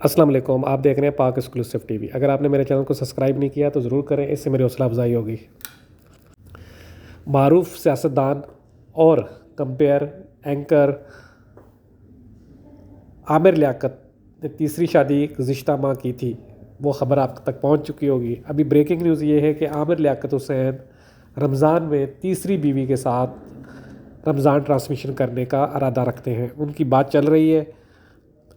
अस्सलाम वालेकुम। आप देख रहे हैं पाक एक्सक्लूसिव टीवी। अगर आपने मेरे चैनल को सब्सक्राइब नहीं किया तो ज़रूर करें, इससे मेरी हौसला अफजाई होगी। मारूफ सियासतदान और कंपेयर एंकर आमिर लियाकत ने तीसरी शादी गुज़िश्ता माह की थी। वो ख़बर आप तक पहुंच चुकी होगी। अभी ब्रेकिंग न्यूज़ ये है कि आमिर लियाकत हुसैन रमज़ान में तीसरी बीवी के साथ रमज़ान ट्रांसमिशन करने का इरादा रखते हैं। उनकी बात चल रही है।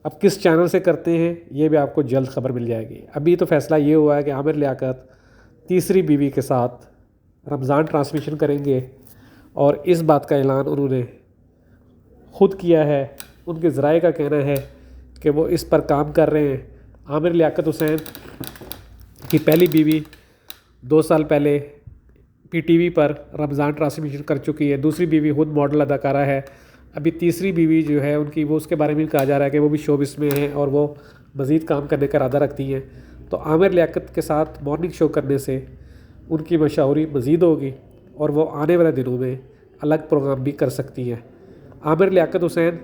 अब किस चैनल से करते हैं ये भी आपको जल्द ख़बर मिल जाएगी। अभी तो फ़ैसला ये हुआ है कि आमिर लियाकत तीसरी बीवी के साथ रमज़ान ट्रांसमिशन करेंगे और इस बात का ऐलान उन्होंने ख़ुद किया है। उनके ज़राए का कहना है कि वो इस पर काम कर रहे हैं। आमिर लियाकत हुसैन की पहली बीवी 2 साल पहले पीटीवी पर रमज़ान ट्रांसमिशन कर चुकी है। दूसरी बीवी खुद मॉडल अदाकारा है। अभी तीसरी बीवी जो है उनकी, वो उसके बारे में कहा जा रहा है कि वो भी शोबिस में है और वो मज़ीद काम करने का इरादा रखती हैं। तो आमिर लियाकत के साथ मॉर्निंग शो करने से उनकी मशहूरी मज़ीद होगी और वो आने वाले दिनों में अलग प्रोग्राम भी कर सकती हैं। आमिर लियाकत हुसैन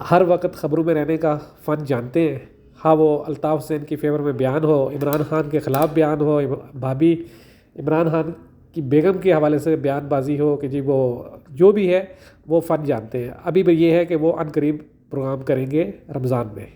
हर वक्त ख़बरों में रहने का फ़न जानते हैं। हाँ, वो अल्ताफ़ हुसैन की फ़ेवर में बयान हो, इमरान खान के ख़िलाफ़ बयान हो, भाभी इमरान खान की बेगम के हवाले से बयानबाजी हो कि जी वो जो भी है वो फ़न जानते हैं। अभी भी ये है कि वो अनकरीब प्रोग्राम करेंगे रमज़ान में।